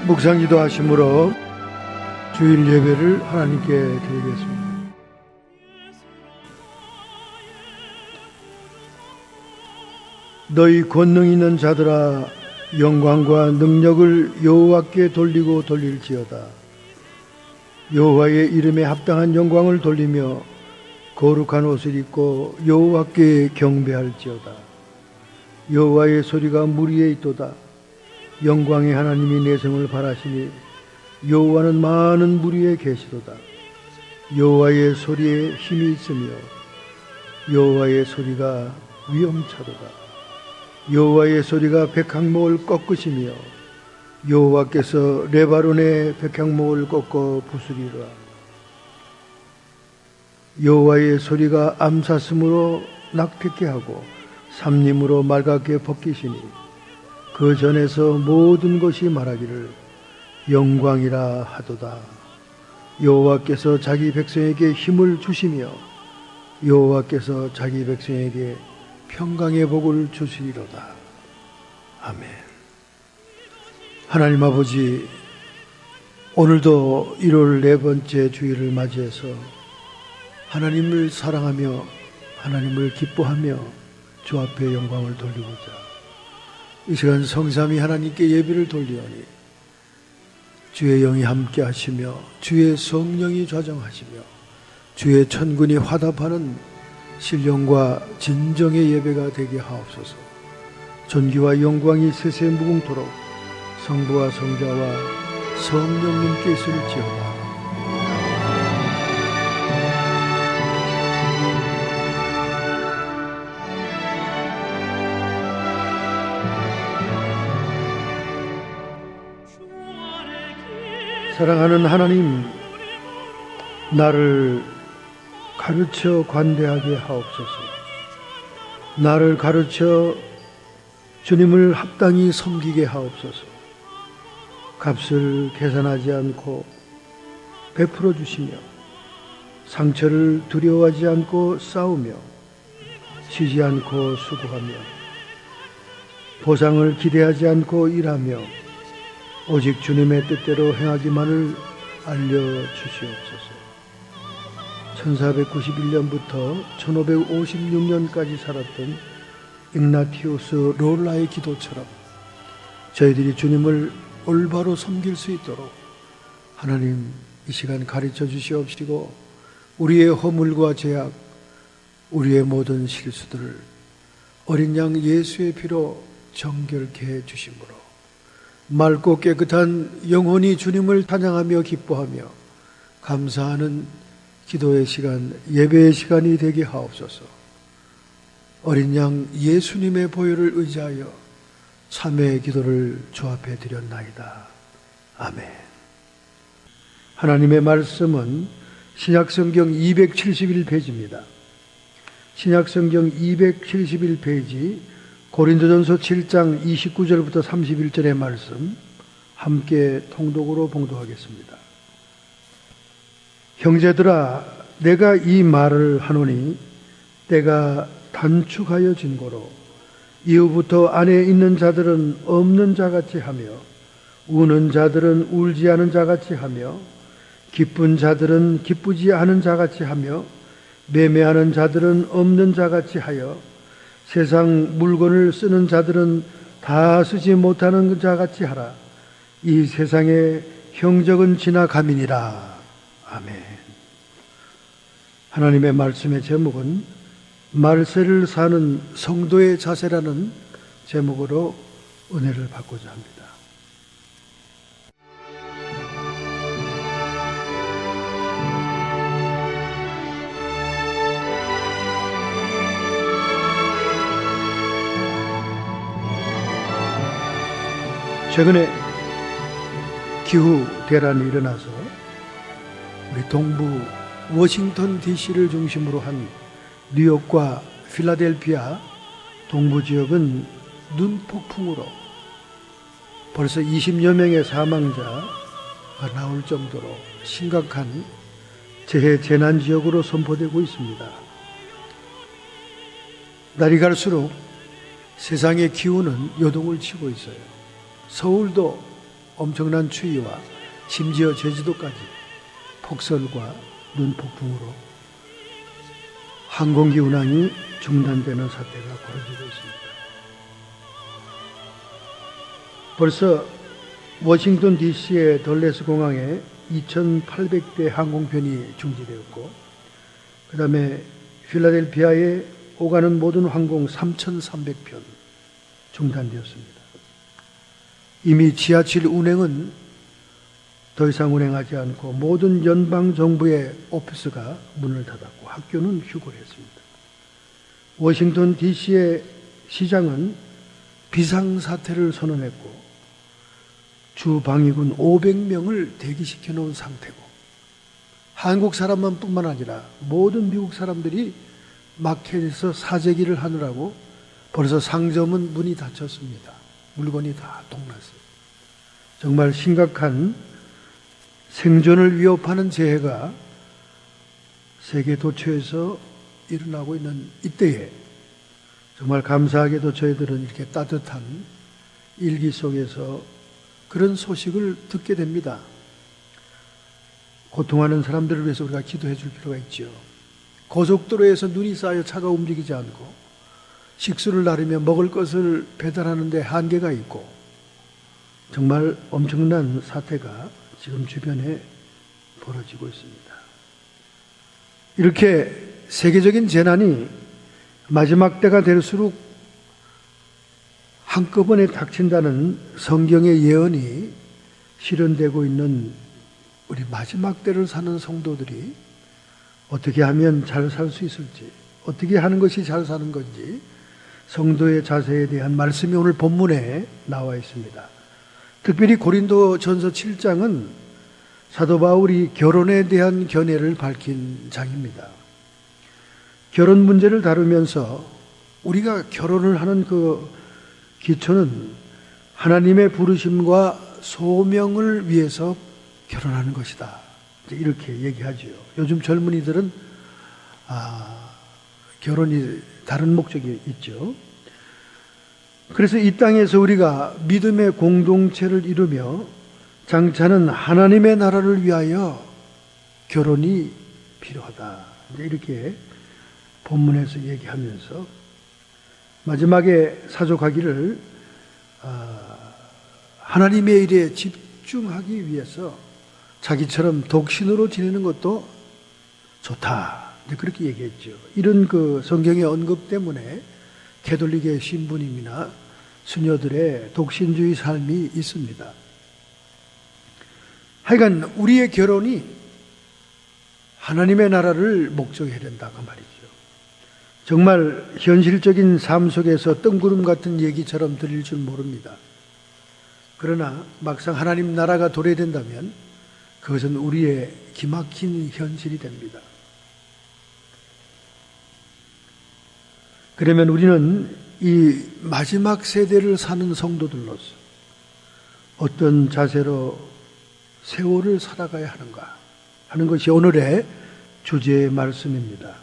묵상기도 하심으로 주일 예배를 하나님께 드리겠습니다. 너희 권능 있는 자들아, 영광과 능력을 여호와께 돌리고 돌릴지어다. 여호와의 이름에 합당한 영광을 돌리며 거룩한 옷을 입고 여호와께 경배할지어다. 여호와의 소리가 물 위에 있도다. 영광의 하나님이 내성을 바라시니 여호와는 많은 물 위에 계시도다. 여호와의 소리에 힘이 있으며 여호와의 소리가 위엄차도다. 여호와의 소리가 백향목을 꺾으시며 여호와께서 레바논의 백향목을 꺾어 부수리라. 여호와의 소리가 암사슴으로 낙태케 하고 삼림으로 맑게 벗기시니 그 전에서 모든 것이 말하기를 영광이라 하도다. 여호와께서 자기 백성에게 힘을 주시며 여호와께서 자기 백성에게 평강의 복을 주시리로다. 아멘. 하나님 아버지, 오늘도 1월 4번째 주일을 맞이해서 하나님을 사랑하며 하나님을 기뻐하며 주 앞에 영광을 돌리고자 이 시간 성삼위 하나님께 예배를 돌리오니 주의 영이 함께 하시며 주의 성령이 좌정하시며 주의 천군이 화답하는 신령과 진정의 예배가 되게 하옵소서. 존귀와 영광이 세세 무궁토록 성부와 성자와 성령님께 있을지어다. 사랑하는 하나님, 나를 가르쳐 관대하게 하옵소서. 나를 가르쳐 주님을 합당히 섬기게 하옵소서. 값을 계산하지 않고 베풀어 주시며 상처를 두려워하지 않고 싸우며 쉬지 않고 수고하며 보상을 기대하지 않고 일하며 오직 주님의 뜻대로 행하기만을 알려주시옵소서. 1491년부터 1556년까지 살았던 igna티우스 롤라의 기도처럼 저희들이 주님을 올바로 섬길 수 있도록 하나님 이 시간 가르쳐 주시옵시고 우리의 허물과 죄악, 우리의 모든 실수들을 어린 양 예수의 피로 정결케 해 주심으로 맑고 깨끗한 영혼이 주님을 찬양하며 기뻐하며 감사하는 기도의 시간, 예배의 시간이 되게 하옵소서. 어린 양 예수님의 보혈을 의지하여 참회의 기도를 주 앞에 드렸나이다. 아멘. 하나님의 말씀은 신약성경 271페이지입니다. 신약성경 271페이지 고린도전서 7장 29절부터 31절의 말씀 함께 통독으로 봉독하겠습니다. 형제들아, 내가 이 말을 하노니 때가 단축하여 진고로 이후부터 안에 있는 자들은 없는 자같이 하며 우는 자들은 울지 않은 자같이 하며 기쁜 자들은 기쁘지 않은 자같이 하며 매매하는 자들은 없는 자같이 하여 세상 물건을 쓰는 자들은 다 쓰지 못하는 자같이 하라. 이 세상의 형적은 지나감이니라. 아멘. 하나님의 말씀의 제목은 말세를 사는 성도의 자세라는 제목으로 은혜를 받고자 합니다. 최근에 기후 대란이 일어나서 우리 동부 워싱턴 DC를 중심으로 한 뉴욕과 필라델피아 동부 지역은 눈폭풍으로 벌써 20여 명의 사망자가 나올 정도로 심각한 재난 지역으로 선포되고 있습니다. 날이 갈수록 세상의 기후는 요동을 치고 있어요. 서울도 엄청난 추위와 심지어 제주도까지 폭설과 눈폭풍으로 항공기 운항이 중단되는 사태가 벌어지고 있습니다. 벌써 워싱턴 DC의 덜레스 공항에 2,800대 항공편이 중지되었고, 그 다음에 필라델피아에 오가는 모든 항공 3,300편 중단되었습니다. 이미 지하철 운행은 더 이상 운행하지 않고 모든 연방정부의 오피스가 문을 닫았고 학교는 휴교를 했습니다. 워싱턴 DC의 시장은 비상사태를 선언했고 주 방위군 500명을 대기시켜 놓은 상태고, 한국 사람만 뿐만 아니라 모든 미국 사람들이 마켓에서 사재기를 하느라고 벌써 상점은 문이 닫혔습니다. 물건이 다 동났어요. 정말 심각한 생존을 위협하는 재해가 세계 도처에서 일어나고 있는 이때에 정말 감사하게도 저희들은 이렇게 따뜻한 일기 속에서 그런 소식을 듣게 됩니다. 고통하는 사람들을 위해서 우리가 기도해 줄 필요가 있죠. 고속도로에서 눈이 쌓여 차가 움직이지 않고 식수를 나르며 먹을 것을 배달하는 데 한계가 있고 정말 엄청난 사태가 지금 주변에 벌어지고 있습니다. 이렇게 세계적인 재난이 마지막 때가 될수록 한꺼번에 닥친다는 성경의 예언이 실현되고 있는 우리 마지막 때를 사는 성도들이 어떻게 하면 잘 살 수 있을지, 어떻게 하는 것이 잘 사는 건지 성도의 자세에 대한 말씀이 오늘 본문에 나와 있습니다. 특별히 고린도 전서 7장은 사도 바울이 결혼에 대한 견해를 밝힌 장입니다. 결혼 문제를 다루면서 우리가 결혼을 하는 그 기초는 하나님의 부르심과 소명을 위해서 결혼하는 것이다, 이렇게 얘기하죠. 요즘 젊은이들은 결혼이 다른 목적이 있죠. 그래서 이 땅에서 우리가 믿음의 공동체를 이루며 장차는 하나님의 나라를 위하여 결혼이 필요하다, 이렇게 본문에서 얘기하면서 마지막에 사족하기를 하나님의 일에 집중하기 위해서 자기처럼 독신으로 지내는 것도 좋다, 그렇게 얘기했죠. 이런 그 성경의 언급 때문에 가톨릭의 신부님이나 수녀들의 독신주의 삶이 있습니다. 하여간 우리의 결혼이 하나님의 나라를 목적해야 된다, 그 말이죠. 정말 현실적인 삶 속에서 뜬구름 같은 얘기처럼 들릴 줄 모릅니다. 그러나 막상 하나님 나라가 도래된다면 그것은 우리의 기막힌 현실이 됩니다. 그러면 우리는 이 마지막 세대를 사는 성도들로서 어떤 자세로 세월을 살아가야 하는가 하는 것이 오늘의 주제의 말씀입니다.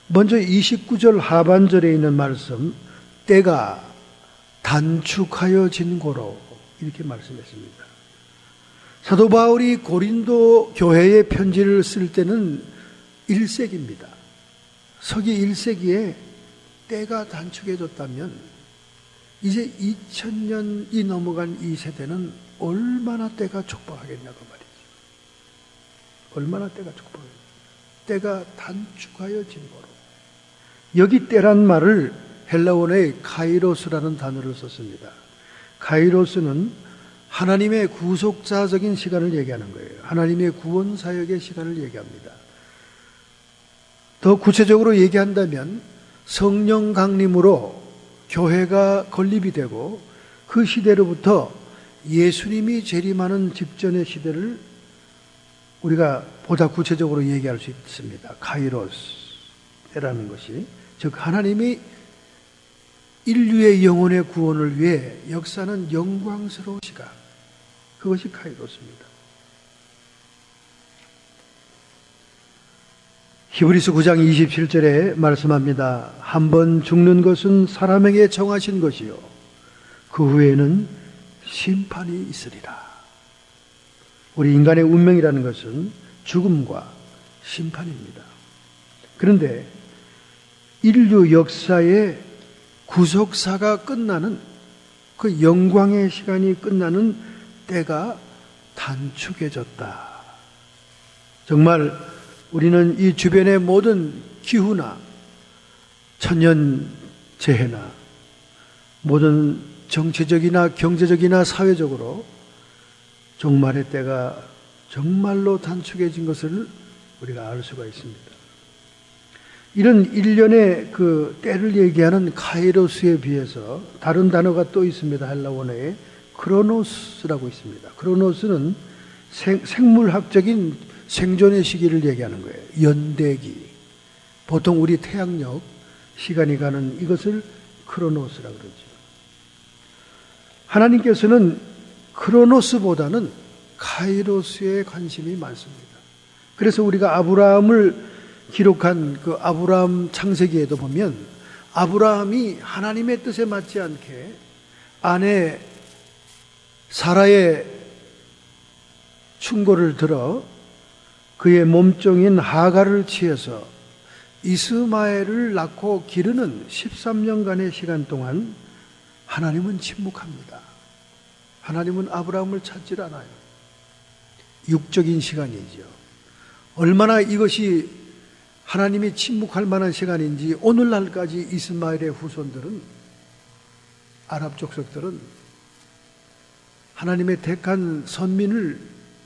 먼저 29절 하반절에 있는 말씀, 때가 단축하여진 고로, 이렇게 말씀했습니다. 사도 바울이 고린도 교회에 편지를 쓸 때는 1세기입니다. 서기 1세기에 때가 단축해졌다면 이제 2000년이 넘어간 이 세대는 얼마나 때가 촉박하겠냐고 말이죠. 얼마나 때가 촉박하겠냐. 때가 단축하여진 거로. 여기 때란 말을 헬라어의 카이로스라는 단어를 썼습니다. 카이로스는 하나님의 구속자적인 시간을 얘기하는 거예요. 하나님의 구원 사역의 시간을 얘기합니다. 더 구체적으로 얘기한다면 성령 강림으로 교회가 건립이 되고 그 시대로부터 예수님이 재림하는 직전의 시대를 우리가 보다 구체적으로 얘기할 수 있습니다. 카이로스라는 것이, 즉 하나님이 인류의 영혼의 구원을 위해 역사하는 영광스러운 시간, 그것이 카이로스입니다. 히브리서 9장 27절에 말씀합니다. 한 번 죽는 것은 사람에게 정하신 것이요 그 후에는 심판이 있으리라. 우리 인간의 운명이라는 것은 죽음과 심판입니다. 그런데 인류 역사의 구속사가 끝나는 그 영광의 시간이 끝나는 때가 단축해졌다. 정말 우리는 이 주변의 모든 기후나 천연재해나 모든 정치적이나 경제적이나 사회적으로 종말의 때가 정말로 단축해진 것을 우리가 알 수가 있습니다. 이런 일련의 그 때를 얘기하는 카이로스에 비해서 다른 단어가 또 있습니다. 헬라 원어에 크로노스라고 있습니다. 크로노스는 생물학적인 생존의 시기를 얘기하는 거예요. 연대기. 보통 우리 태양력 시간이 가는 이것을 크로노스라고 그러죠. 하나님께서는 크로노스보다는 카이로스에 관심이 많습니다. 그래서 우리가 아브라함을 기록한 그 아브라함 창세기에도 보면 아브라함이 하나님의 뜻에 맞지 않게 아내 사라의 충고를 들어 그의 몸종인 하갈을 취해서 이스마엘을 낳고 기르는 13년간의 시간 동안 하나님은 침묵합니다. 하나님은 아브라함을 찾질 않아요. 육적인 시간이죠. 얼마나 이것이 하나님이 침묵할 만한 시간인지 오늘날까지 이스마엘의 후손들은, 아랍 족속들은 하나님의 택한 선민을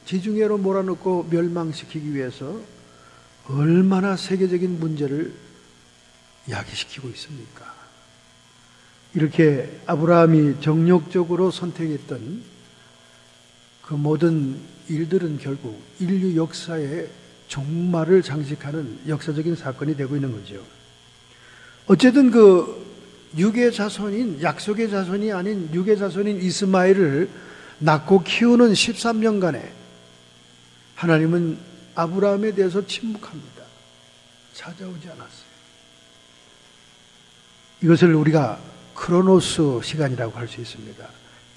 지중해로 몰아넣고 멸망시키기 위해서 얼마나 세계적인 문제를 야기시키고 있습니까? 이렇게 아브라함이 정욕적으로 선택했던 그 모든 일들은 결국 인류 역사의 종말을 장식하는 역사적인 사건이 되고 있는 거죠. 어쨌든 그 육의 자손인, 약속의 자손이 아닌 육의 자손인 이스마엘을 낳고 키우는 13년간에 하나님은 아브라함에 대해서 침묵합니다. 찾아오지 않았어요. 이것을 우리가 크로노스 시간이라고 할 수 있습니다.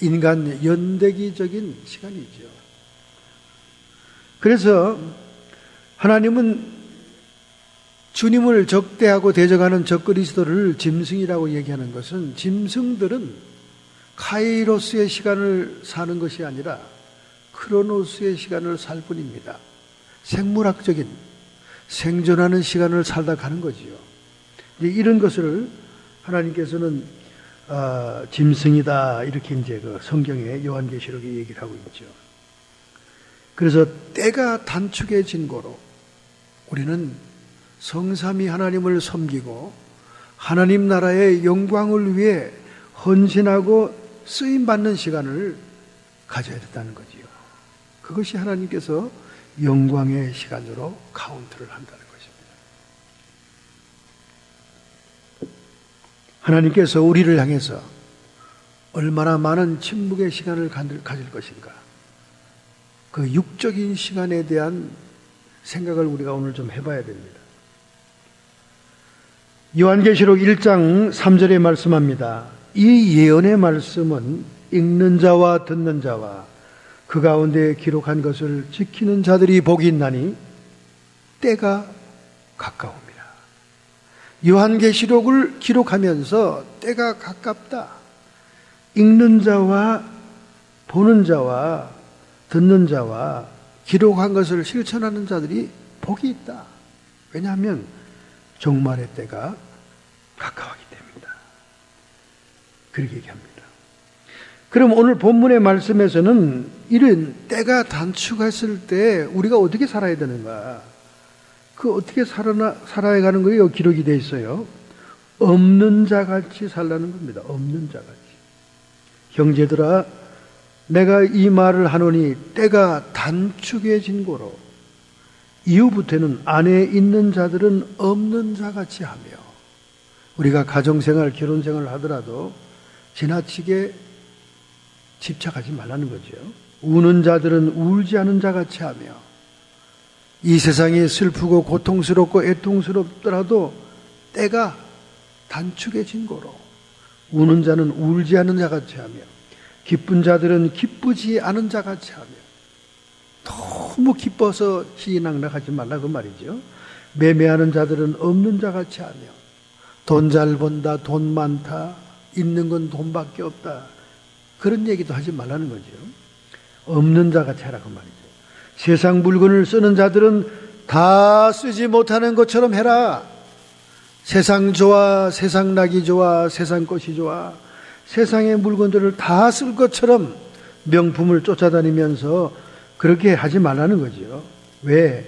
인간 연대기적인 시간이죠. 그래서 하나님은 주님을 적대하고 대적하는 적그리스도를 짐승이라고 얘기하는 것은, 짐승들은 카이로스의 시간을 사는 것이 아니라 크로노스의 시간을 살 뿐입니다. 생물학적인 생존하는 시간을 살다 가는 거지요. 이런 것을 하나님께서는 짐승이다, 이렇게 이제 그 성경의 요한계시록에 얘기를 하고 있죠. 그래서 때가 단축해진 거로 우리는 성삼위 하나님을 섬기고 하나님 나라의 영광을 위해 헌신하고 쓰임받는 시간을 가져야 된다는 거지요. 그것이 하나님께서 영광의 시간으로 카운트를 한다는 것입니다. 하나님께서 우리를 향해서 얼마나 많은 침묵의 시간을 가질 것인가, 그 육적인 시간에 대한 생각을 우리가 오늘 좀 해봐야 됩니다. 요한계시록 1장 3절에 말씀합니다. 이 예언의 말씀은 읽는 자와 듣는 자와 그 가운데 기록한 것을 지키는 자들이 복이 있나니 때가 가까웁니다. 요한계시록을 기록하면서 때가 가깝다, 읽는 자와 보는 자와 듣는 자와 기록한 것을 실천하는 자들이 복이 있다. 왜냐하면 종말의 때가 가까웠기 때문이다. 그렇게 얘기합니다. 그럼 오늘 본문의 말씀에서는 이런 때가 단축했을 때 우리가 어떻게 살아야 되는가, 그 어떻게 살아야 가는 거예요? 기록이 되어 있어요. 없는 자같이 살라는 겁니다. 없는 자같이. 형제들아, 내가 이 말을 하노니 때가 단축해진 고로 이후부터는 안에 있는 자들은 없는 자같이 하며, 우리가 가정생활, 결혼생활을 하더라도 지나치게 집착하지 말라는 거죠. 우는 자들은 울지 않은 자같이 하며, 이 세상이 슬프고 고통스럽고 애통스럽더라도 때가 단축해진 고로 우는 자는 울지 않은 자같이 하며, 기쁜 자들은 기쁘지 않은 자같이 하며, 너무 기뻐서 희낙락하지 말라 그 말이죠. 매매하는 자들은 없는 자같이 하며, 돈 잘 번다, 돈 많다, 있는 건 돈밖에 없다, 그런 얘기도 하지 말라는 거죠. 없는 자같이 하라 그 말이죠. 세상 물건을 쓰는 자들은 다 쓰지 못하는 것처럼 해라. 세상 좋아, 세상 낙이 좋아, 세상 것이 좋아, 세상의 물건들을 다 쓸 것처럼 명품을 쫓아다니면서 그렇게 하지 말라는 거죠. 왜?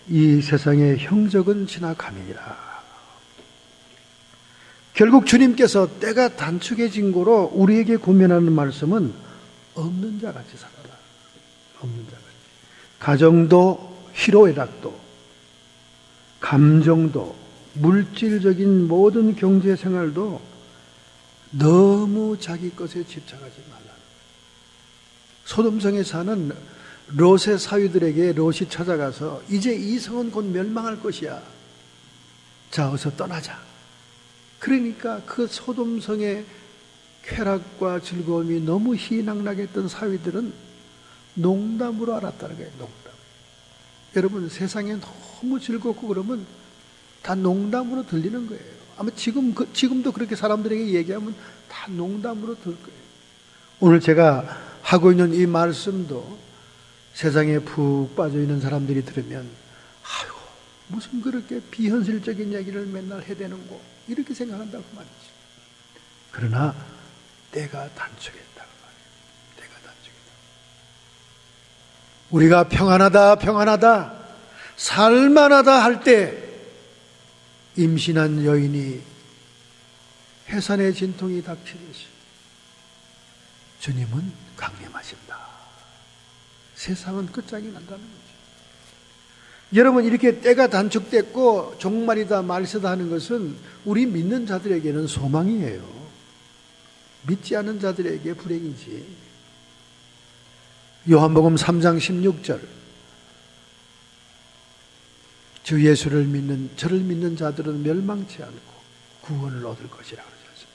이 세상의 형적은 지나감이니라. 결국 주님께서 때가 단축해진 고로 우리에게 권면하는 말씀은 없는 자같이 살아라. 없는 자같이. 가정도 희로애락도, 감정도, 물질적인 모든 경제생활도 너무 자기 것에 집착하지 말라. 소돔성에 사는 롯의 사위들에게 롯이 찾아가서 이제 이 성은 곧 멸망할 것이야. 자, 어서 떠나자. 그러니까 그 소돔성의 쾌락과 즐거움이 너무 희낙락했던 사위들은 농담으로 알았다는 거예요. 농담. 여러분, 세상에 너무 즐겁고 그러면 다 농담으로 들리는 거예요. 아마 지금도 그렇게 사람들에게 얘기하면 다 농담으로 들을 거예요. 오늘 제가 하고 있는 이 말씀도 세상에 푹 빠져 있는 사람들이 들으면, 아이고, 무슨 그렇게 비현실적인 얘기를 맨날 해대는고, 이렇게 생각한다고 말이죠. 그러나 때가 단축했다고 말이에요. 때가 단축했다. 우리가 평안하다, 살만하다 할 때 임신한 여인이 해산의 진통이 닥치듯이 주님은 강림하신다. 세상은 끝장이 난다는 거죠. 여러분, 이렇게 때가 단축됐고 종말이다, 말세다 하는 것은 우리 믿는 자들에게는 소망이에요. 믿지 않은 자들에게 불행이지. 요한복음 3장 16절, 주 예수를 믿는, 저를 믿는 자들은 멸망치 않고 구원을 얻을 것이라 그러죠.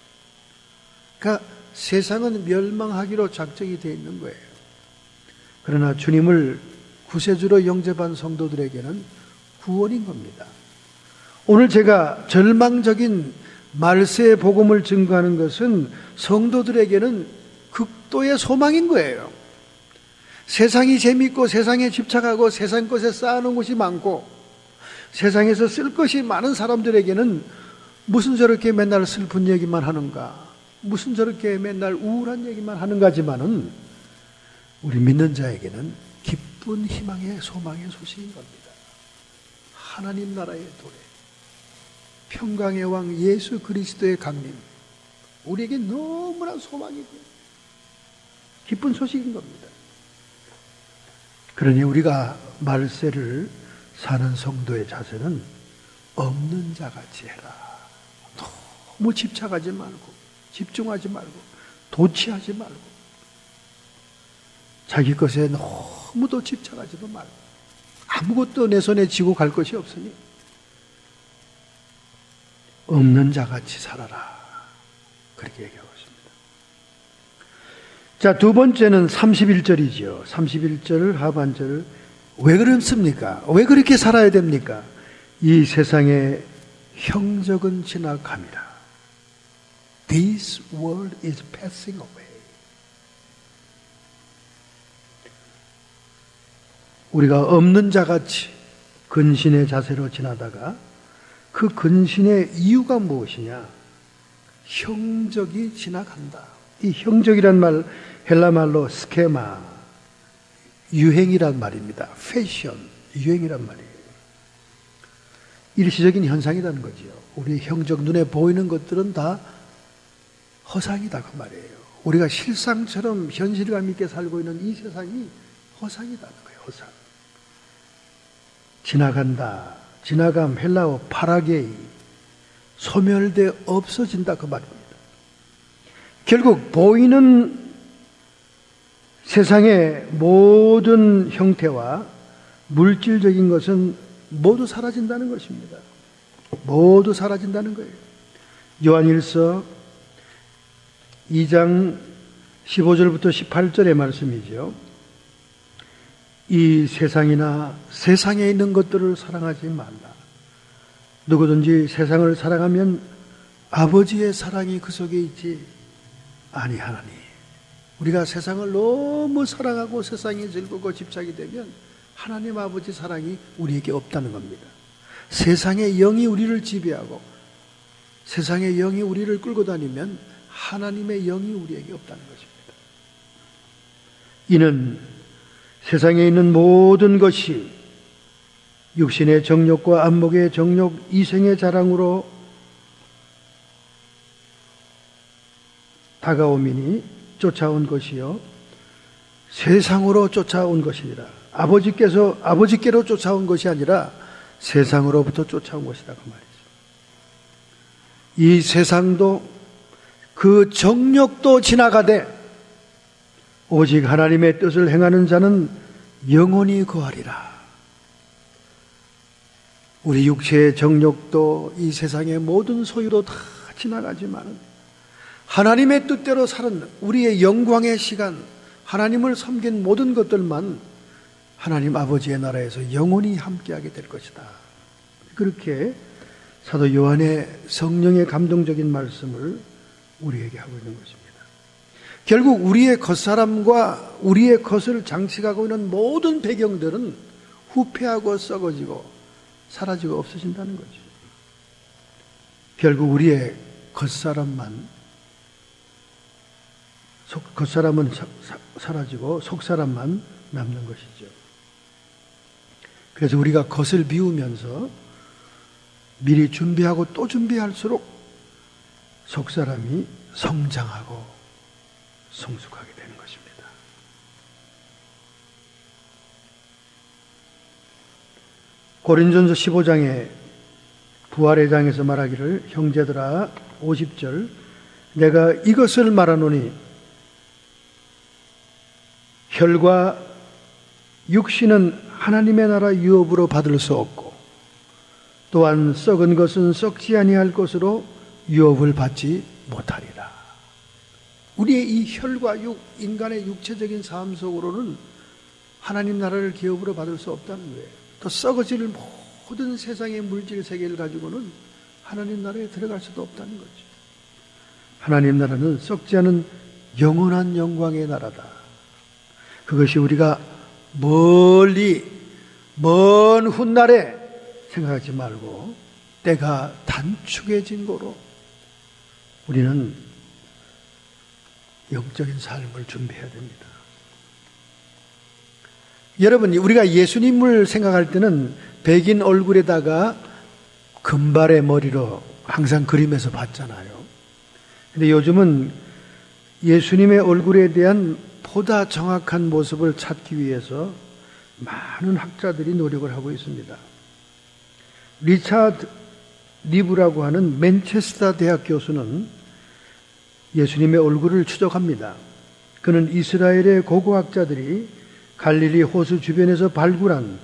그러니까 세상은 멸망하기로 작정이 되어 있는 거예요. 그러나 주님을 구세주로 영접한 성도들에게는 구원인 겁니다. 오늘 제가 절망적인 말세의 복음을 증거하는 것은 성도들에게는 극도의 소망인 거예요. 세상이 재밌고 세상에 집착하고 세상 것에 쌓아놓은 것이 많고 세상에서 쓸 것이 많은 사람들에게는 무슨 저렇게 맨날 슬픈 얘기만 하는가, 무슨 저렇게 맨날 우울한 얘기만 하는가지만은 우리 믿는 자에게는 기쁜 희망의 소망의 소식인 겁니다. 하나님 나라의 도래, 평강의 왕 예수 그리스도의 강림, 우리에게 너무나 소망이고 기쁜 소식인 겁니다. 그러니 우리가 말세를 사는 성도의 자세는 없는 자같이 해라. 너무 집착하지 말고, 집중하지 말고, 도취하지 말고, 자기 것에 너무도 집착하지도 말고, 아무것도 내 손에 쥐고 갈 것이 없으니 없는 자같이 살아라. 그렇게 얘기하고 있습니다. 자, 두 번째는 31절이죠. 31절 하반절. 왜 그렇습니까? 왜 그렇게 살아야 됩니까? 이 세상의 형적은 지나갑니다. This world is passing away. 우리가 없는 자같이 근신의 자세로 지나다가 그 근신의 이유가 무엇이냐? 형적이 지나간다. 이 형적이란 말, 헬라 말로 스케마, 유행이란 말입니다. 패션, 유행이란 말이에요. 일시적인 현상이라는 거죠. 우리 형적 눈에 보이는 것들은 다 허상이다 그 말이에요. 우리가 실상처럼 현실감 있게 살고 있는 이 세상이 허상이라는 거예요. 허상. 지나간다. 지나감, 헬라어 파라게이, 소멸돼 없어진다 그 말입니다. 결국 보이는 세상의 모든 형태와 물질적인 것은 모두 사라진다는 것입니다. 모두 사라진다는 거예요. 요한일서 2장 15절부터 18절의 말씀이죠. 이 세상이나 세상에 있는 것들을 사랑하지 말라. 누구든지 세상을 사랑하면 아버지의 사랑이 그 속에 있지 아니하나니. 우리가 세상을 너무 사랑하고 세상에 즐겁고 집착이 되면 하나님 아버지 사랑이 우리에게 없다는 겁니다. 세상의 영이 우리를 지배하고 세상의 영이 우리를 끌고 다니면 하나님의 영이 우리에게 없다는 것입니다. 이는 세상에 있는 모든 것이 육신의 정욕과 안목의 정욕, 이생의 자랑으로 다가오미니 쫓아온 것이요 세상으로 쫓아온 것이니라. 아버지께로 쫓아온 것이 아니라 세상으로부터 쫓아온 것이다 그 말이죠. 이 세상도 그 정욕도 지나가되 오직 하나님의 뜻을 행하는 자는 영원히 거하리라. 우리 육체의 정욕도 이 세상의 모든 소유도 다 지나가지만 하나님의 뜻대로 사는 우리의 영광의 시간, 하나님을 섬긴 모든 것들만 하나님 아버지의 나라에서 영원히 함께하게 될 것이다. 그렇게 사도 요한의 성령의 감동적인 말씀을 우리에게 하고 있는 것입니다. 결국 우리의 겉사람과 우리의 겉을 장식하고 있는 모든 배경들은 후패하고 썩어지고 사라지고 없어진다는 거죠. 결국 우리의 겉사람은 사라지고 속사람만 남는 것이죠. 그래서 우리가 겉을 비우면서 미리 준비하고 또 준비할수록 속사람이 성장하고 성숙하게 되는 것입니다. 고린전서 15장에 부활의 장에서 말하기를 형제들아 50절 내가 이것을 말하노니 혈과 육신은 하나님의 나라 유업으로 받을 수 없고 또한 썩은 것은 썩지 아니할 것으로 유업을 받지 못하리라. 우리의 이 혈과 인간의 육체적인 삶 속으로는 하나님 나라를 기업으로 받을 수 없다는 거예요. 또 썩어질 모든 세상의 물질 세계를 가지고는 하나님 나라에 들어갈 수도 없다는 거죠. 하나님 나라는 썩지 않은 영원한 영광의 나라다. 그것이 우리가 멀리 먼 훗날에 생각하지 말고 때가 단축해진 거로 우리는 영적인 삶을 준비해야 됩니다. 여러분, 우리가 예수님을 생각할 때는 백인 얼굴에다가 금발의 머리로 항상 그림에서 봤잖아요. 근데 요즘은 예수님의 얼굴에 대한 보다 정확한 모습을 찾기 위해서 많은 학자들이 노력을 하고 있습니다. 리차드 리브라고 하는 맨체스터 대학 교수는 예수님의 얼굴을 추적합니다. 그는 이스라엘의 고고학자들이 갈릴리 호수 주변에서 발굴한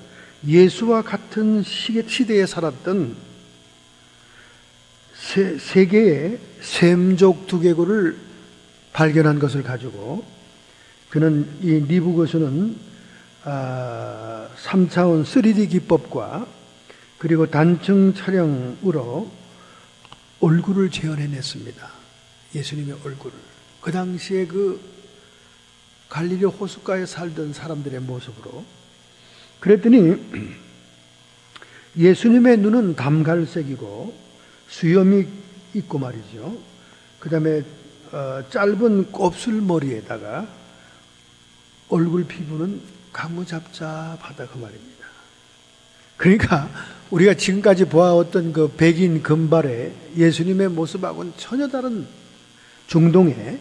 예수와 같은 시대에 살았던 세 개의 셈족 두개골을 발견한 것을 가지고 그는 이 리브 교수는 3차원 3D 기법과 그리고 단층 촬영으로 얼굴을 재현해냈습니다. 예수님의 얼굴을. 그 당시에 그 갈릴리 호숫가에 살던 사람들의 모습으로. 그랬더니 예수님의 눈은 담갈색이고 수염이 있고 말이죠. 그 다음에 짧은 곱슬머리에다가 얼굴 피부는 가무잡잡하다 그 말입니다. 그러니까 우리가 지금까지 보아왔던 그 백인 금발의 예수님의 모습하고는 전혀 다른 중동의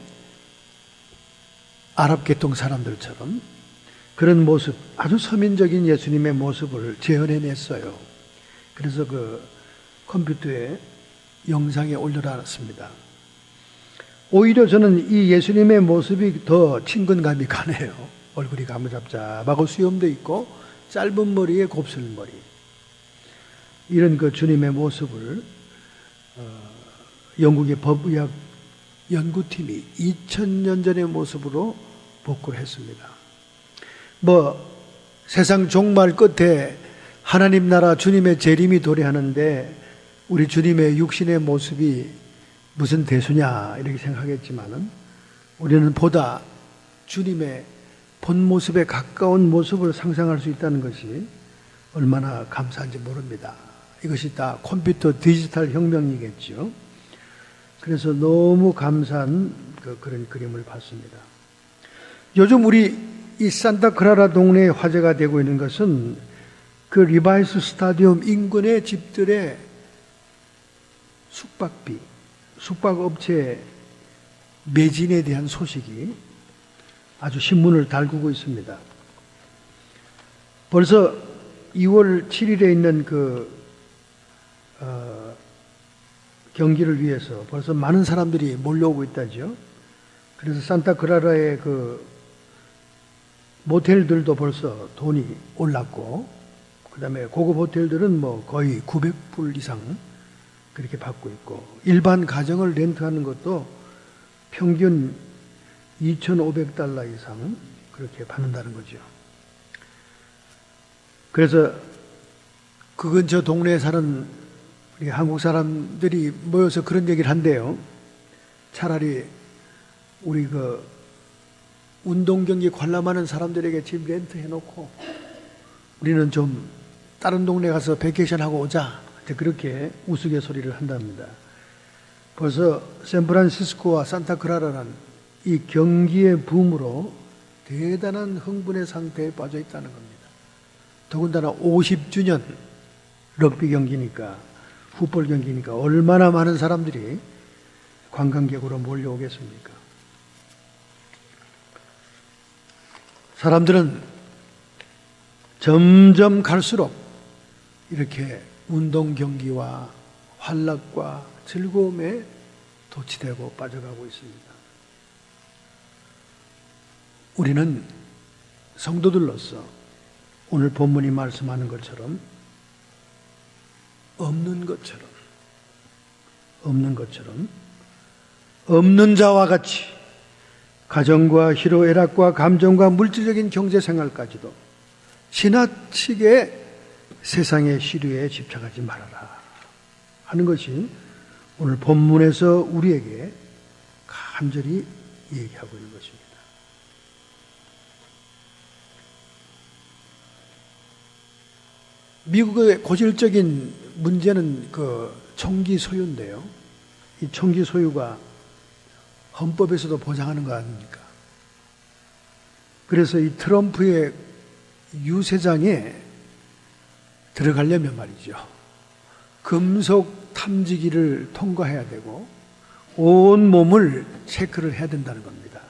아랍 계통 사람들처럼 그런 모습, 아주 서민적인 예수님의 모습을 재현해냈어요. 그래서 그 컴퓨터에 영상에 올려놨습니다. 오히려 저는 이 예수님의 모습이 더 친근감이 가네요. 얼굴이 가무잡잡하고 수염도 있고 짧은 머리에 곱슬머리. 이런 그 주님의 모습을 영국의 법의학 연구팀이 2000년 전의 모습으로 복구를 했습니다. 세상 종말 끝에 하나님 나라 주님의 재림이 도래하는데 우리 주님의 육신의 모습이 무슨 대수냐 이렇게 생각하겠지만은 우리는 보다 주님의 본 모습에 가까운 모습을 상상할 수 있다는 것이 얼마나 감사한지 모릅니다. 이것이 다 컴퓨터 디지털 혁명이겠죠. 그래서 너무 감사한 그런 그림을 봤습니다. 요즘 우리 이 산타크라라 동네에 화제가 되고 있는 것은 그 리바이스 스타디움 인근의 집들의 숙박비, 숙박업체 매진에 대한 소식이 아주 신문을 달구고 있습니다. 벌써 2월 7일에 있는 경기를 위해서 벌써 많은 사람들이 몰려오고 있다죠. 그래서 산타크라라의 모텔들도 벌써 돈이 올랐고, 그 다음에 고급 호텔들은 거의 900불 이상 그렇게 받고 있고, 일반 가정을 렌트하는 것도 평균 2,500달러 이상 그렇게 받는다는 거죠. 그래서 그 근처 동네에 사는 우리 한국 사람들이 모여서 그런 얘기를 한대요. 차라리 우리 운동 경기 관람하는 사람들에게 집 렌트 해놓고 우리는 좀 다른 동네 가서 베케이션 하고 오자. 그렇게 우스갯소리를 한답니다. 벌써 샌프란시스코와 산타크라라는 이 경기의 붐으로 대단한 흥분의 상태에 빠져 있다는 겁니다. 더군다나 50주년 럭비 경기니까, 풋볼 경기니까 얼마나 많은 사람들이 관광객으로 몰려오겠습니까? 사람들은 점점 갈수록 이렇게 운동 경기와 환락과 즐거움에 도취되고 빠져가고 있습니다. 우리는 성도들로서 오늘 본문이 말씀하는 것처럼 없는 자와 같이 가정과 희로애락과 감정과 물질적인 경제생활까지도 지나치게 세상의 시류에 집착하지 말아라 하는 것이 오늘 본문에서 우리에게 간절히 얘기하고 있는 것입니다. 미국의 고질적인 문제는 총기 소유인데요. 이 총기 소유가 헌법에서도 보장하는 거 아닙니까? 그래서 이 트럼프의 유세장에 들어가려면 말이죠, 금속 탐지기를 통과해야 되고 온 몸을 체크를 해야 된다는 겁니다.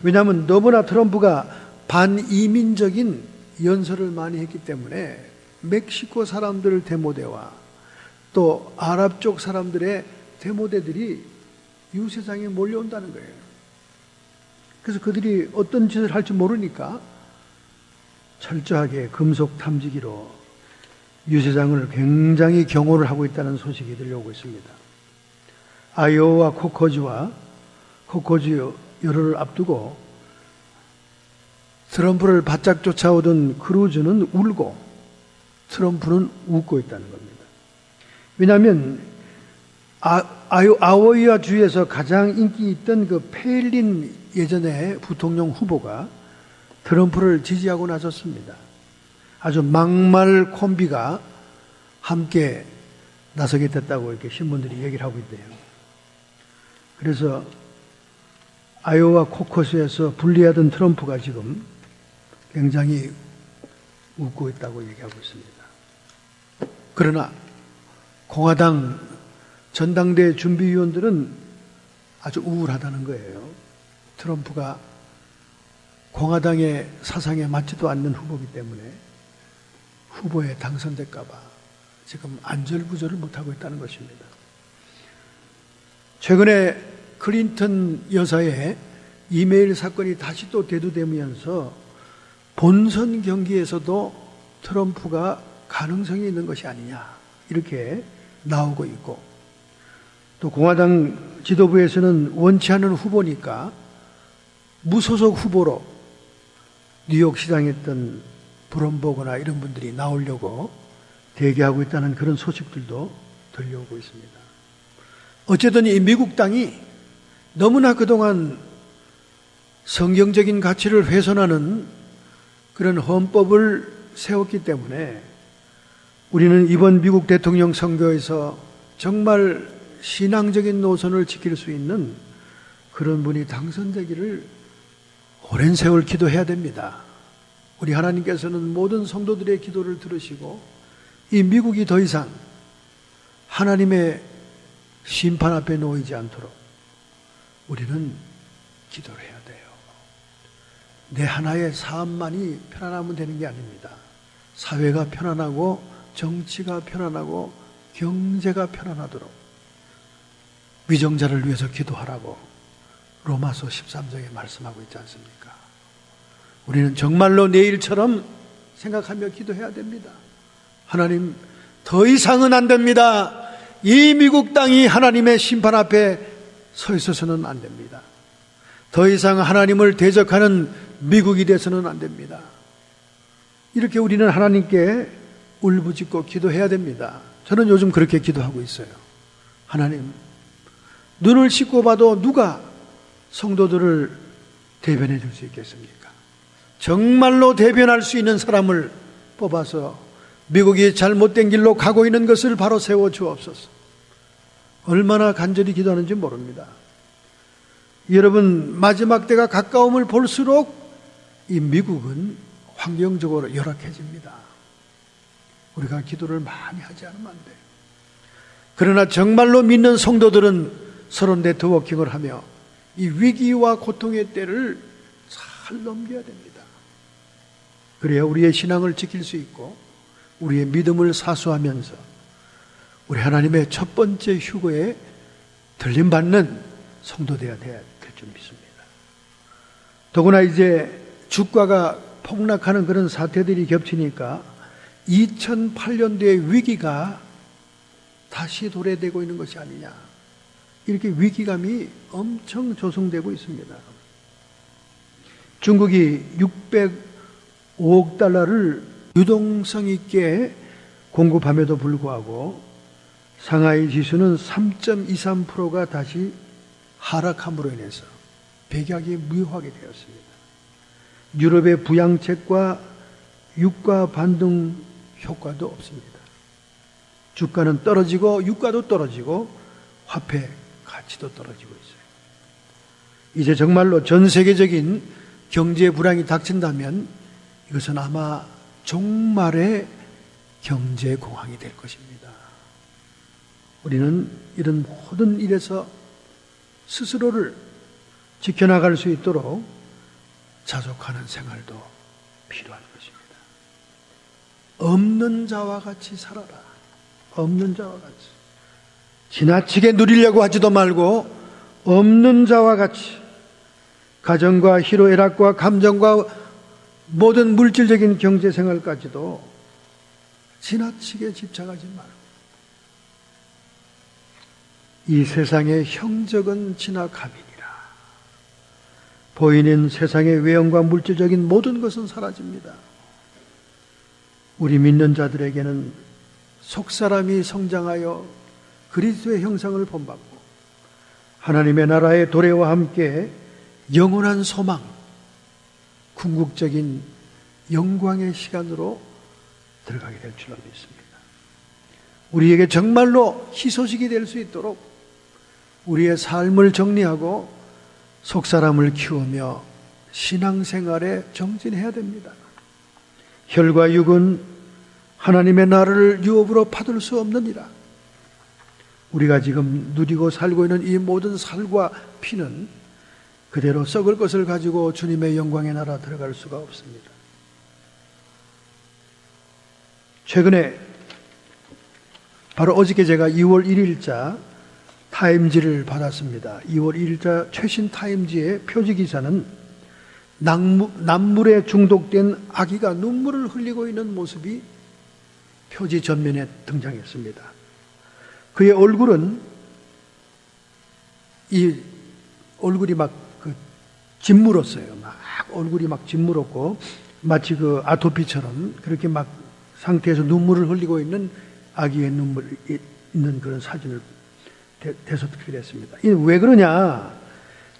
왜냐하면 너무나 트럼프가 반이민적인 연설을 많이 했기 때문에 멕시코 사람들 데모대와 또 아랍 쪽 사람들의 데모대들이 유세장에 몰려온다는 거예요. 그래서 그들이 어떤 짓을 할지 모르니까 철저하게 금속 탐지기로 유세장을 굉장히 경호를 하고 있다는 소식이 들려오고 있습니다. 아이오와 코코주 여론을 앞두고 트럼프를 바짝 쫓아오던 크루즈는 울고 트럼프는 웃고 있다는 겁니다. 왜냐하면 아오이아 주에서 가장 인기 있던 페일린 예전에 부통령 후보가 트럼프를 지지하고 나섰습니다. 아주 막말 콤비가 함께 나서게 됐다고 이렇게 신문들이 얘기를 하고 있대요. 그래서 아이오와 코커스에서 불리하던 트럼프가 지금 굉장히 웃고 있다고 얘기하고 있습니다. 그러나 공화당 전당대 준비위원들은 아주 우울하다는 거예요. 트럼프가 공화당의 사상에 맞지도 않는 후보이기 때문에 후보에 당선될까 봐 지금 안절부절을 못하고 있다는 것입니다. 최근에 클린턴 여사의 이메일 사건이 다시 또 대두되면서 본선 경기에서도 트럼프가 가능성이 있는 것이 아니냐 이렇게 나오고 있고, 또 공화당 지도부에서는 원치 않는 후보니까 무소속 후보로 뉴욕 시장에 있던 브롬버거나 이런 분들이 나오려고 대기하고 있다는 그런 소식들도 들려오고 있습니다. 어쨌든 이 미국 땅이 너무나 그동안 성경적인 가치를 훼손하는 그런 헌법을 세웠기 때문에 우리는 이번 미국 대통령 선거에서 정말 신앙적인 노선을 지킬 수 있는 그런 분이 당선되기를 오랜 세월 기도해야 됩니다. 우리 하나님께서는 모든 성도들의 기도를 들으시고 이 미국이 더 이상 하나님의 심판 앞에 놓이지 않도록 우리는 기도를 해야 돼요. 내 하나의 사업만이 편안하면 되는 게 아닙니다. 사회가 편안하고 정치가 편안하고 경제가 편안하도록 위정자를 위해서 기도하라고 로마서 13장에 말씀하고 있지 않습니까? 우리는 정말로 내일처럼 생각하며 기도해야 됩니다. 하나님, 더 이상은 안 됩니다. 이 미국 땅이 하나님의 심판 앞에 서 있어서는 안 됩니다. 더 이상 하나님을 대적하는 미국이 돼서는 안 됩니다. 이렇게 우리는 하나님께 울부짖고 기도해야 됩니다. 저는 요즘 그렇게 기도하고 있어요. 하나님, 눈을 씻고 봐도 누가 성도들을 대변해 줄 수 있겠습니까? 정말로 대변할 수 있는 사람을 뽑아서 미국이 잘못된 길로 가고 있는 것을 바로 세워 주옵소서. 얼마나 간절히 기도하는지 모릅니다. 여러분, 마지막 때가 가까움을 볼수록 이 미국은 환경적으로 열악해집니다. 우리가 기도를 많이 하지 않으면 안 돼요. 그러나 정말로 믿는 성도들은 서로 네트워킹을 하며 이 위기와 고통의 때를 잘 넘겨야 됩니다. 그래야 우리의 신앙을 지킬 수 있고 우리의 믿음을 사수하면서 우리 하나님의 첫 번째 휴거에 들림받는 성도되어야 될 줄 믿습니다. 더구나 이제 주가가 폭락하는 그런 사태들이 겹치니까 2008년도의 위기가 다시 도래되고 있는 것이 아니냐, 이렇게 위기감이 엄청 조성되고 있습니다. 중국이 605억 달러를 유동성 있게 공급함에도 불구하고 상하이 지수는 3.23%가 다시 하락함으로 인해서 백약이 무효하게 되었습니다. 유럽의 부양책과 유가 반등 효과도 없습니다. 주가는 떨어지고 유가도 떨어지고 화폐 가치도 떨어지고 있어요. 이제 정말로 전 세계적인 경제 불황이 닥친다면 이것은 아마 종말의 경제 공황이 될 것입니다. 우리는 이런 모든 일에서 스스로를 지켜나갈 수 있도록 자족하는 생활도 필요한 것입니다. 없는 자와 같이 살아라. 없는 자와 같이. 지나치게 누리려고 하지도 말고 없는 자와 같이 가정과 희로애락과 감정과 모든 물질적인 경제생활까지도 지나치게 집착하지 말고 이 세상의 형적은 지나가미니라. 보이는 세상의 외형과 물질적인 모든 것은 사라집니다. 우리 믿는 자들에게는 속사람이 성장하여 그리스도의 형상을 본받고 하나님의 나라의 도래와 함께 영원한 소망, 궁극적인 영광의 시간으로 들어가게 될 줄로 믿습니다. 우리에게 정말로 희소식이 될 수 있도록 우리의 삶을 정리하고 속사람을 키우며 신앙생활에 정진해야 됩니다. 혈과 육은 하나님의 나라를 유업으로 받을 수 없느니라. 우리가 지금 누리고 살고 있는 이 모든 살과 피는 그대로 썩을 것을 가지고 주님의 영광의 나라 들어갈 수가 없습니다. 최근에 바로 어저께 제가 2월 1일자 타임지를 받았습니다. 2월 1일자 최신 타임지의 표지기사는 남물에 중독된 아기가 눈물을 흘리고 있는 모습이 표지 전면에 등장했습니다. 그의 얼굴은 이 얼굴이 막 짓물었어요. 막 얼굴이 막 짓물었고 마치 그 아토피처럼 그렇게 막 상태에서 눈물을 흘리고 있는 아기의 눈물이 있는 그런 사진을 대서특필 했습니다. 왜 그러냐?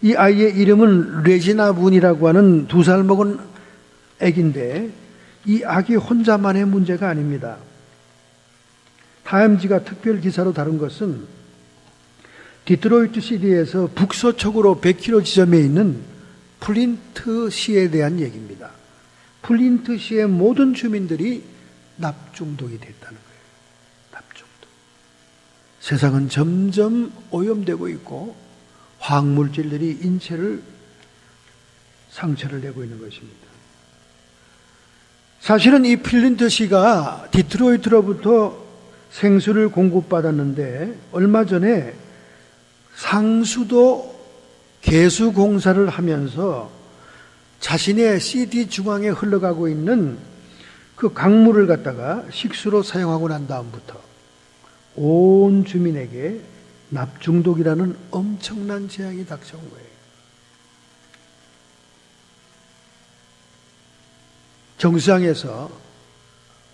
이 아이의 이름은 레지나 분이라고 하는 2살 먹은 아기인데 이 아기 혼자만의 문제가 아닙니다. 타임지가 특별 기사로 다룬 것은 디트로이트 시티에서 북서쪽으로 100km 지점에 있는 플린트 시에 대한 얘기입니다. 플린트 시의 모든 주민들이 납중독이 됐다는 거예요. 납중독. 세상은 점점 오염되고 있고 화학물질들이 인체를 상처를 내고 있는 것입니다. 사실은 이 플린트 시가 디트로이트로부터 생수를 공급받았는데 얼마 전에 상수도 개수 공사를 하면서 자신의 시티 중앙에 흘러가고 있는 그 강물을 갖다가 식수로 사용하고 난 다음부터 온 주민에게 납중독이라는 엄청난 재앙이 닥쳐온 거예요. 정수장에서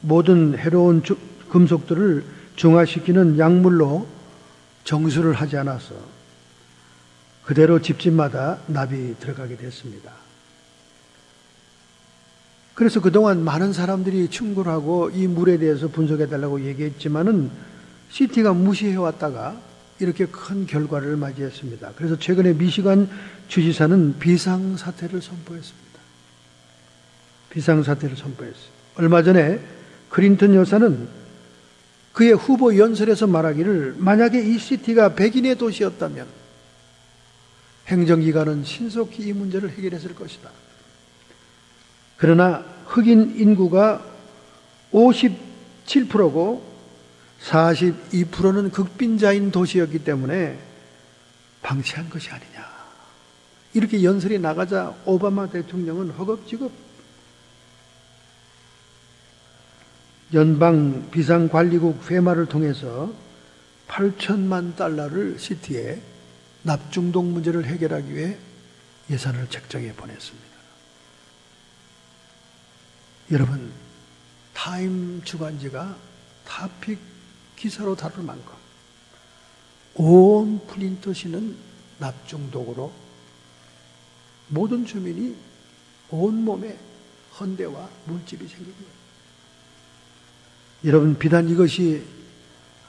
모든 해로운 금속들을 중화시키는 약물로 정수를 하지 않아서 그대로 집집마다 납이 들어가게 됐습니다. 그래서 그동안 많은 사람들이 충고하고 이 물에 대해서 분석해달라고 얘기했지만은 시티가 무시해왔다가 이렇게 큰 결과를 맞이했습니다. 그래서 최근에 미시간 주지사는 비상사태를 선포했습니다. 비상사태를 선포했어요. 얼마 전에 클린턴 여사는 그의 후보 연설에서 말하기를 만약에 이 시티가 백인의 도시였다면 행정기관은 신속히 이 문제를 해결했을 것이다. 그러나 흑인 인구가 57%고 42%는 극빈자인 도시였기 때문에 방치한 것이 아니냐. 이렇게 연설이 나가자 오바마 대통령은 허겁지겁 연방 비상관리국 페마를 통해서 $8천만 시티에 납중독 문제를 해결하기 위해 예산을 책정해 보냈습니다. 여러분, 타임 주간지가 타픽 기사로 다룰 만큼 온 플린트시는 납중독으로 모든 주민이 온몸에 헌대와 물집이 생긴 거예요. 여러분, 비단 이것이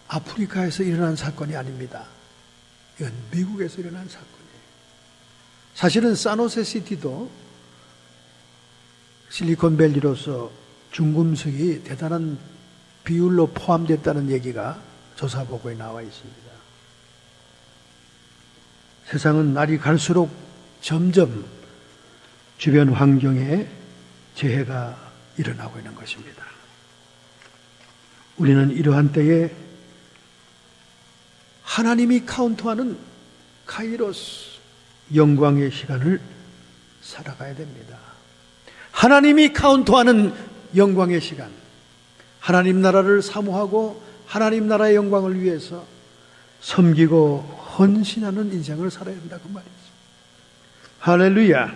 아프리카에서 일어난 사건이 아닙니다. 이건 미국에서 일어난 사건이에요. 사실은 사노세 시티도 실리콘밸리로서 중금속이 대단한 비율로 포함됐다는 얘기가 조사보고에 나와 있습니다. 세상은 날이 갈수록 점점 주변 환경에 재해가 일어나고 있는 것입니다. 우리는 이러한 때에 하나님이 카운트하는 카이로스, 영광의 시간을 살아가야 됩니다. 하나님이 카운트하는 영광의 시간, 하나님 나라를 사모하고 하나님 나라의 영광을 위해서 섬기고 헌신하는 인생을 살아야 된다, 그 말이죠. 할렐루야.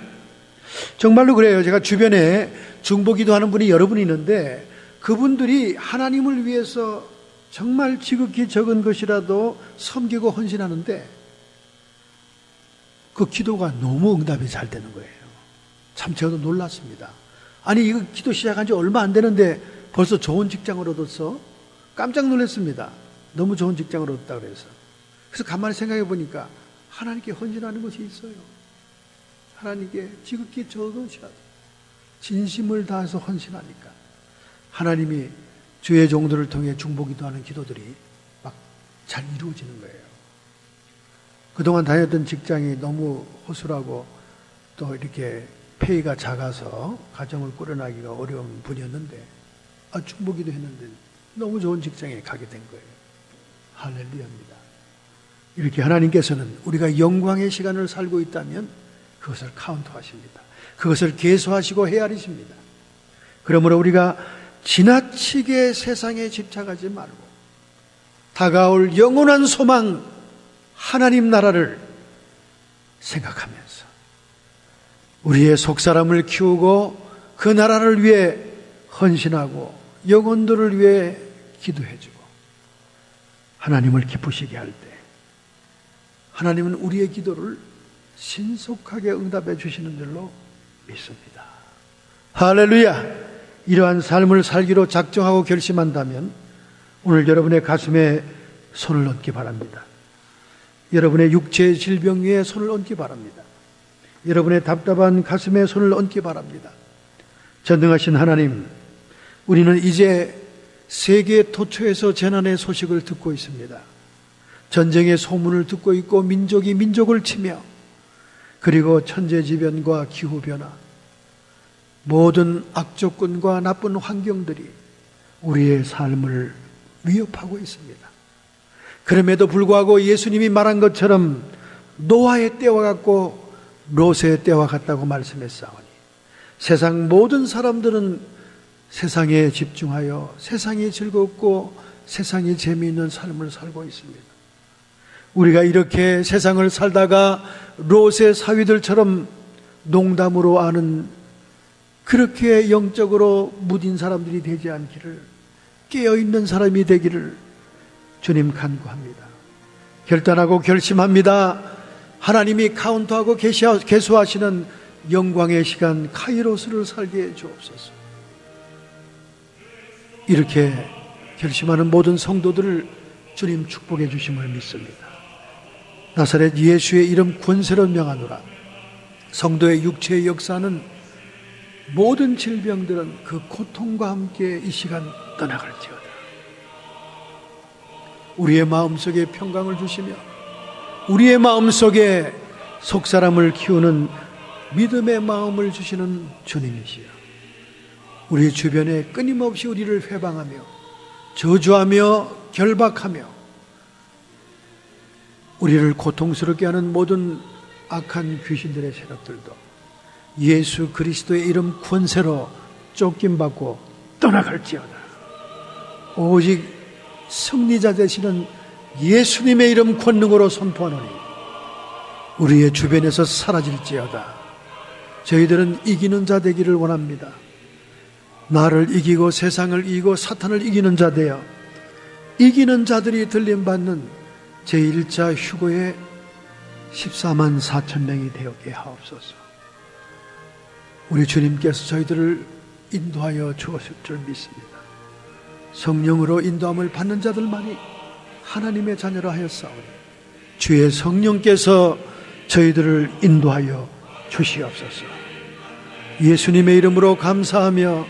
정말로 그래요. 제가 주변에 중보기도 하는 분이 여러 분 있는데 그분들이 하나님을 위해서 정말 지극히 적은 것이라도 섬기고 헌신하는데 그 기도가 너무 응답이 잘 되는 거예요. 참 저도 놀랐습니다. 아니, 이거 기도 시작한 지 얼마 안 되는데 벌써 좋은 직장을 얻었어? 깜짝 놀랐습니다. 너무 좋은 직장을 얻었다 그래서. 그래서 가만히 생각해 보니까 하나님께 헌신하는 것이 있어요. 하나님께 지극히 적은 것이라도 진심을 다해서 헌신하니까 하나님이 주의 종들을 통해 중보기도하는 기도들이 막 잘 이루어지는 거예요. 그동안 다녔던 직장이 너무 허술하고 또 이렇게 페이가 작아서 가정을 꾸려나기가 어려운 분이었는데 중보기도 했는데 너무 좋은 직장에 가게 된 거예요. 할렐루야입니다. 이렇게 하나님께서는 우리가 영광의 시간을 살고 있다면 그것을 카운트하십니다. 그것을 계수하시고 헤아리십니다. 그러므로 우리가 지나치게 세상에 집착하지 말고 다가올 영원한 소망 하나님 나라를 생각하면서 우리의 속사람을 키우고 그 나라를 위해 헌신하고 영혼들을 위해 기도해주고 하나님을 기쁘시게 할 때 하나님은 우리의 기도를 신속하게 응답해 주시는 줄로 믿습니다. 할렐루야! 이러한 삶을 살기로 작정하고 결심한다면 오늘 여러분의 가슴에 손을 얹기 바랍니다. 여러분의 육체의 질병 위에 손을 얹기 바랍니다. 여러분의 답답한 가슴에 손을 얹기 바랍니다. 전능하신 하나님, 우리는 이제 세계 토처에서 재난의 소식을 듣고 있습니다. 전쟁의 소문을 듣고 있고 민족이 민족을 치며 그리고 천재지변과 기후변화, 모든 악조건과 나쁜 환경들이 우리의 삶을 위협하고 있습니다. 그럼에도 불구하고 예수님이 말한 것처럼 노아의 때와 같고 롯의 때와 같다고 말씀했사오니 세상 모든 사람들은 세상에 집중하여 세상이 즐겁고 세상이 재미있는 삶을 살고 있습니다. 우리가 이렇게 세상을 살다가 롯의 사위들처럼 농담으로 아는 그렇게 영적으로 무딘 사람들이 되지 않기를, 깨어있는 사람이 되기를 주님 간구합니다. 결단하고 결심합니다. 하나님이 카운트하고 계수하시는 영광의 시간 카이로스를 살게 해 주옵소서. 이렇게 결심하는 모든 성도들을 주님 축복해 주심을 믿습니다. 나사렛 예수의 이름 권세로 명하노라. 성도의 육체의 역사는 모든 질병들은 그 고통과 함께 이 시간 떠나갈지어다. 우리의 마음속에 평강을 주시며 우리의 마음속에 속사람을 키우는 믿음의 마음을 주시는 주님이시여, 우리 주변에 끊임없이 우리를 회방하며 저주하며 결박하며 우리를 고통스럽게 하는 모든 악한 귀신들의 세력들도 예수 그리스도의 이름 권세로 쫓김받고 떠나갈지어다. 오직 승리자 되시는 예수님의 이름 권능으로 선포하노니 우리의 주변에서 사라질지어다. 저희들은 이기는 자 되기를 원합니다. 나를 이기고 세상을 이기고 사탄을 이기는 자 되어 이기는 자들이 들림받는 제1차 휴거의 14만 4천 명이 되었게 하옵소서. 우리 주님께서 저희들을 인도하여 주었을 줄 믿습니다. 성령으로 인도함을 받는 자들만이 하나님의 자녀라 하였사오니 주의 성령께서 저희들을 인도하여 주시옵소서. 예수님의 이름으로 감사하며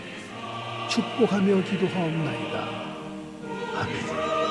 축복하며 기도하옵나이다. 아멘.